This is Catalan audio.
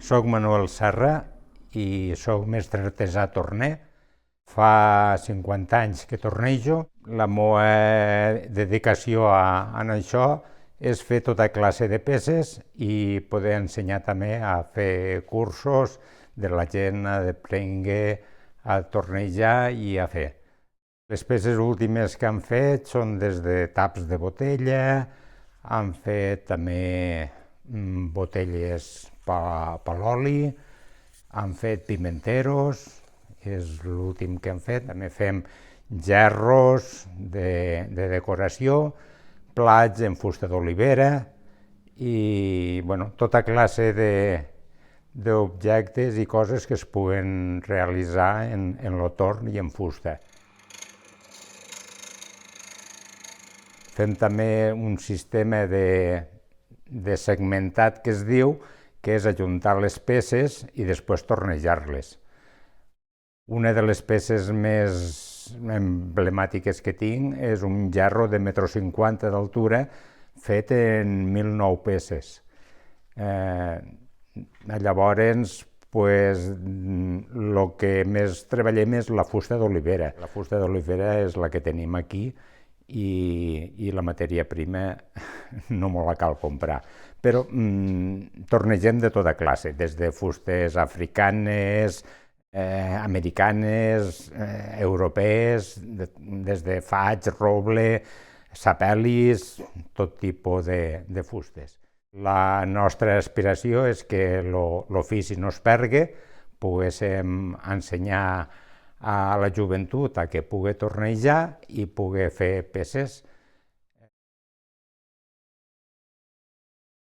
Soc Manuel Serra i soc mestre artesà torner. Fa 50 anys que tornejo. La meva dedicació en això és fer tota classe de peces i poder ensenyar també a fer cursos de la gent a aprendre a tornejar i a fer. Les peces últimes que han fet són des de taps de botella, han fet també botelles per l'oli, han fet pimenteros, és l'últim que han fet. També fem gerros de decoració, plats en fusta d'olivera i tota classe d'objectes i coses que es puguen realitzar en el torn i en fusta. Fem també un sistema de segmentat que es diu, que és ajuntar les peces i després tornejar-les. Una de les peces més emblemàtiques que tinc és un gerro de 1,50 m d'altura fet en 1.009 peces. Llavors, el que més treballem és la fusta d'olivera. La fusta d'olivera és la que tenim aquí i la matèria prima no me la cal comprar. Però tornegem de tota classe, des de fustes africanes, americanes, europees, des de faig, roble, sapelis, tot tipus de fustes. La nostra aspiració és que l'ofici no es perdi, poguéssim ensenyar a la joventut a que pugui tornejar i pugui fer peces